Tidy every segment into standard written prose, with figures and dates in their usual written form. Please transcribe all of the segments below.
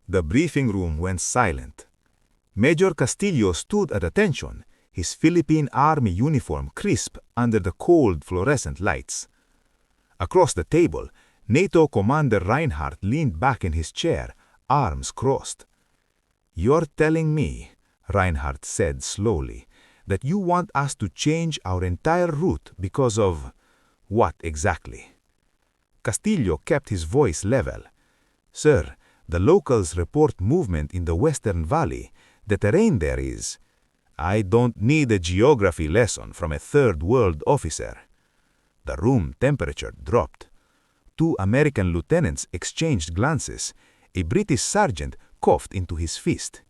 The briefing room went silent. Major Castillo stood at attention, his Philippine Army uniform crisp under the cold fluorescent lights. Across the table, NATO Commander Reinhardt leaned back in his chair, arms crossed. "You're telling me," Reinhardt said slowly, "that you want us to change our entire route because of what exactly?" Castillo kept his voice level. "Sir, the locals report movement in the Western Valley. The terrain there is—" "I don't need a geography lesson from a third-world officer." The room temperature dropped. Two American lieutenants exchanged glances. A British sergeant coughed into his fist.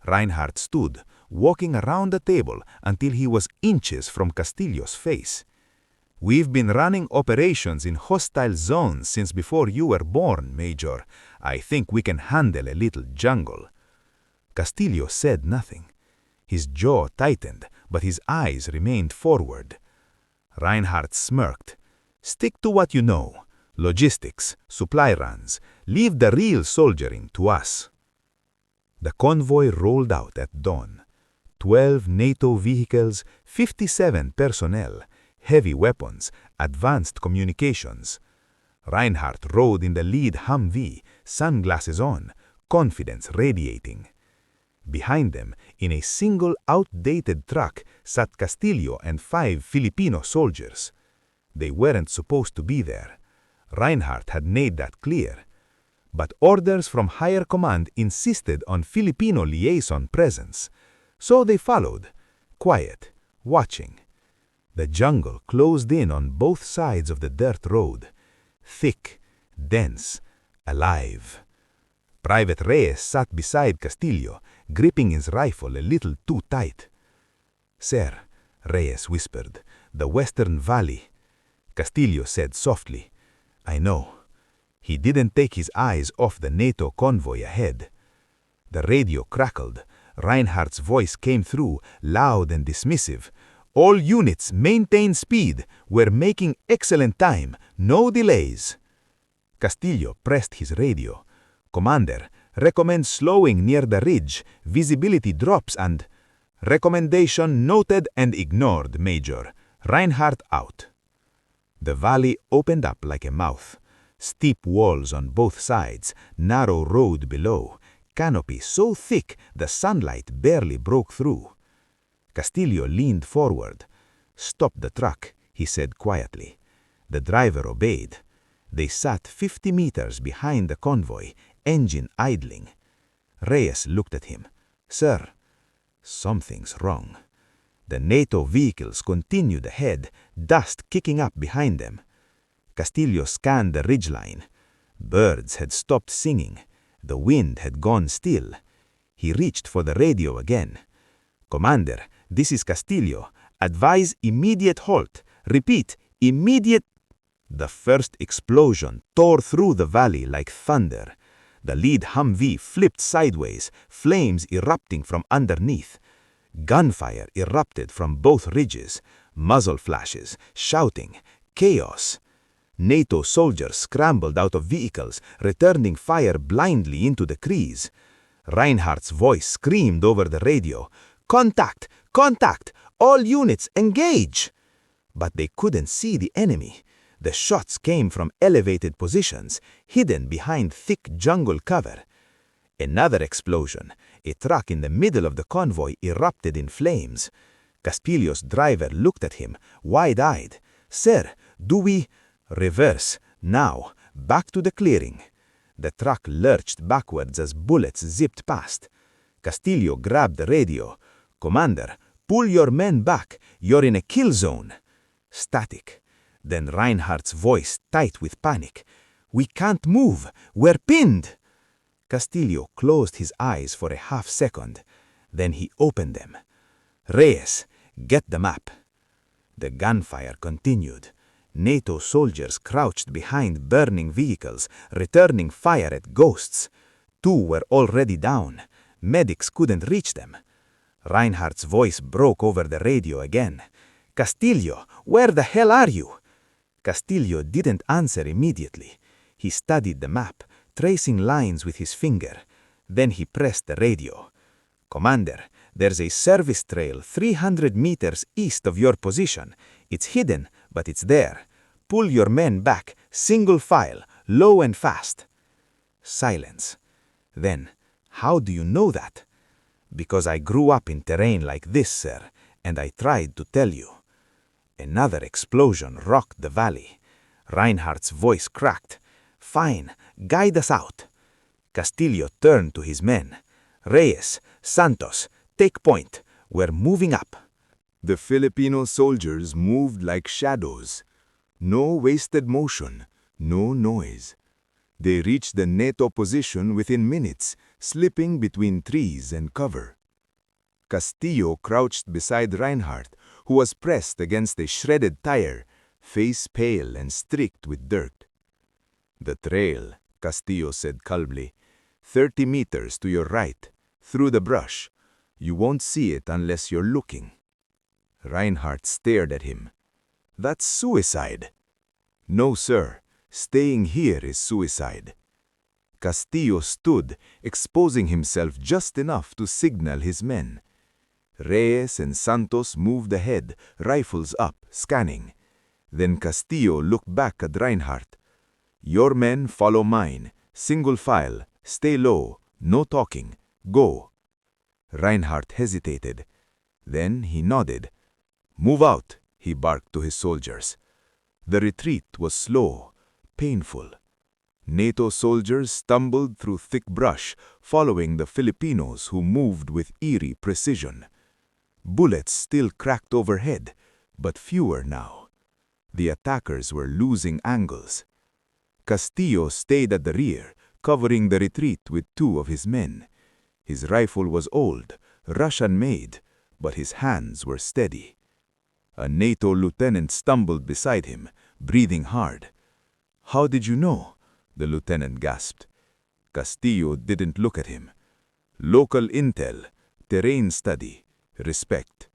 Reinhardt stood, walking around the table until he was inches from Castillo's face. "We've been running operations in hostile zones since before you were born, Major. I think we can handle a little jungle." Castillo said nothing. His jaw tightened, but his eyes remained forward. Reinhardt smirked. "Stick to what you know. Logistics, supply runs. Leave the real soldiering to us." The convoy rolled out at dawn. 12 NATO vehicles, 57 personnel, heavy weapons, advanced communications. Reinhardt rode in the lead Humvee, sunglasses on, confidence radiating. Behind them, in a single outdated truck, sat Castillo and 5 Filipino soldiers. They weren't supposed to be there. Reinhardt had made that clear. But orders from higher command insisted on Filipino liaison presence. So they followed, quiet, watching. The jungle closed in on both sides of the dirt road. Thick, dense, alive. Private Reyes sat beside Castillo, gripping his rifle a little too tight. "Sir," Reyes whispered, "the Western Valley." Castillo said softly, "I know." He didn't take his eyes off the NATO convoy ahead. The radio crackled. Reinhardt's voice came through, loud and dismissive. "All units, maintain speed. We're making excellent time. No delays." Castillo pressed his radio. "Commander, recommend slowing near the ridge. Visibility drops and—" "Recommendation noted and ignored, Major. Reinhardt out." The valley opened up like a mouth. Steep walls on both sides, narrow road below, canopy so thick the sunlight barely broke through. Castillo leaned forward. "Stop the truck," he said quietly. The driver obeyed. They sat 50 meters behind the convoy, engine idling. Reyes looked at him. "Sir." "Something's wrong." The NATO vehicles continued ahead, dust kicking up behind them. Castillo scanned the ridgeline. Birds had stopped singing. The wind had gone still. He reached for the radio again. "Commander, this is Castillo. Advise immediate halt. Repeat, immediate—" The first explosion tore through the valley like thunder. The lead Humvee flipped sideways, flames erupting from underneath. Gunfire erupted from both ridges, muzzle flashes, shouting, chaos. NATO soldiers scrambled out of vehicles, returning fire blindly into the crease. Reinhardt's voice screamed over the radio, "Contact! Contact! All units, engage!" But they couldn't see the enemy. The shots came from elevated positions, hidden behind thick jungle cover. Another explosion. A truck in the middle of the convoy erupted in flames. Castillo's driver looked at him, wide-eyed. "Sir, do we—" "Reverse, now, back to the clearing." The truck lurched backwards as bullets zipped past. Castillo grabbed the radio. "Commander, pull your men back. You're in a kill zone." Static. Then Reinhardt's voice tight with panic. "We can't move. We're pinned." Castillo closed his eyes for a half-second. Then he opened them. "Reyes, get the map." The gunfire continued. NATO soldiers crouched behind burning vehicles, returning fire at ghosts. 2 were already down. Medics couldn't reach them. Reinhardt's voice broke over the radio again. "Castillo, where the hell are you?" Castillo didn't answer immediately. He studied the map, tracing lines with his finger. Then he pressed the radio. "Commander, there's a service trail 300 meters east of your position. It's hidden, but it's there. Pull your men back, single file, low and fast." Silence. Then, "How do you know that?" "Because I grew up in terrain like this, sir, and I tried to tell you." Another explosion rocked the valley. Reinhardt's voice cracked. "Fine, guide us out." Castillo turned to his men. "Reyes, Santos, take point. We're moving up." The Filipino soldiers moved like shadows. No wasted motion, no noise. They reached the NATO position within minutes, slipping between trees and cover. Castillo crouched beside Reinhardt, who was pressed against a shredded tire, face pale and streaked with dirt. "The trail," Castillo said calmly, 30 meters to your right, through the brush. You won't see it unless you're looking." Reinhardt stared at him. "That's suicide." "No, sir. Staying here is suicide." Castillo stood, exposing himself just enough to signal his men. Reyes and Santos moved ahead, rifles up, scanning. Then Castillo looked back at Reinhardt. "Your men follow mine. Single file. Stay low. No talking. Go." Reinhardt hesitated. Then he nodded. "Move out," he barked to his soldiers. The retreat was slow, painful. NATO soldiers stumbled through thick brush, following the Filipinos who moved with eerie precision. Bullets still cracked overhead, but fewer now. The attackers were losing angles. Castillo stayed at the rear, covering the retreat with 2 of his men. His rifle was old, Russian-made, but his hands were steady. A NATO lieutenant stumbled beside him, breathing hard. "How did you know?" the lieutenant gasped. Castillo didn't look at him. "Local intel, terrain study, respect."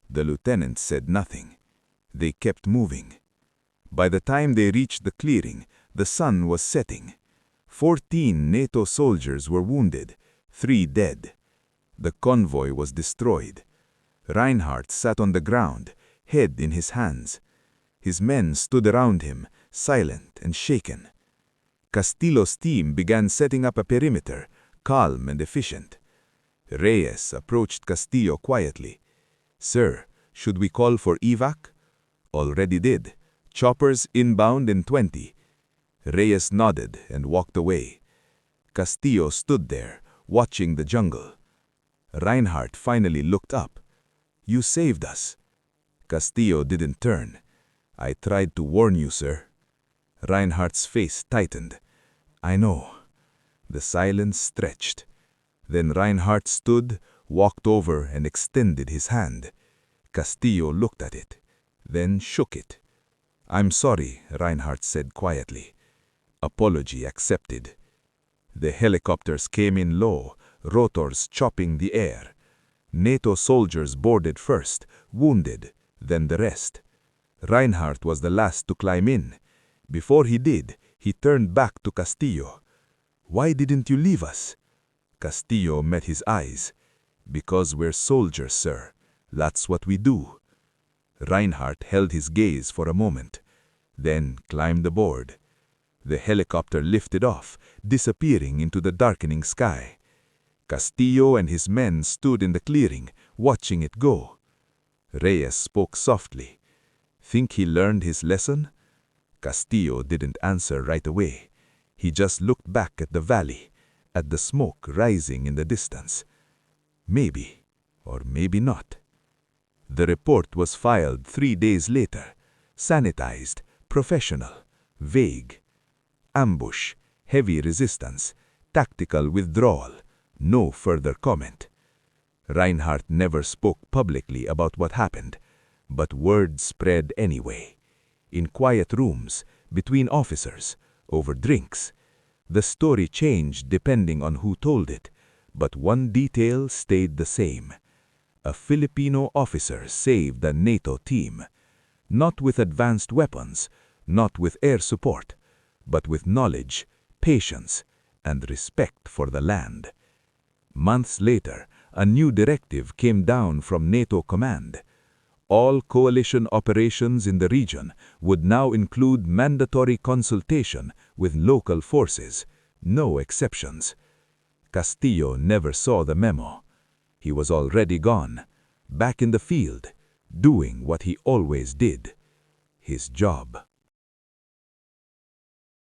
The lieutenant said nothing. They kept moving. By the time they reached the clearing, the sun was setting. 14 NATO soldiers were wounded, 3 dead. The convoy was destroyed. Reinhardt sat on the ground, head in his hands. His men stood around him, silent and shaken. Castillo's team began setting up a perimeter, calm and efficient. Reyes approached Castillo quietly. "Sir, should we call for evac?" "Already did. Choppers inbound in 20. Reyes nodded and walked away. Castillo stood there, watching the jungle. Reinhardt finally looked up. "You saved us." Castillo didn't turn. "I tried to warn you, sir." Reinhardt's face tightened. "I know." The silence stretched. Then Reinhardt stood, walked over and extended his hand. Castillo looked at it, then shook it. "I'm sorry," Reinhardt said quietly. Apology accepted. The helicopters came in low, rotors chopping the air. NATO soldiers boarded first, wounded, then the rest. Reinhardt was the last to climb in. Before he did, he turned back to Castillo. "Why didn't you leave us?" Castillo met his eyes. "Because we're soldiers, sir. That's what we do." Reinhardt held his gaze for a moment, then climbed aboard. The helicopter lifted off, disappearing into the darkening sky. Castillo and his men stood in the clearing, watching it go. Reyes spoke softly. "Think he learned his lesson?" Castillo didn't answer right away. He just looked back at the valley, at the smoke rising in the distance. Maybe, or maybe not. The report was filed 3 days later. Sanitized, professional, vague. Ambush, heavy resistance, tactical withdrawal, no further comment. Reinhardt never spoke publicly about what happened, but word spread anyway. In quiet rooms, between officers, over drinks. The story changed depending on who told it, but one detail stayed the same. A Filipino officer saved a NATO team. Not with advanced weapons, not with air support, but with knowledge, patience, and respect for the land. Months later, a new directive came down from NATO command. All coalition operations in the region would now include mandatory consultation with local forces, no exceptions. Castillo never saw the memo. He was already gone, back in the field, doing what he always did, his job.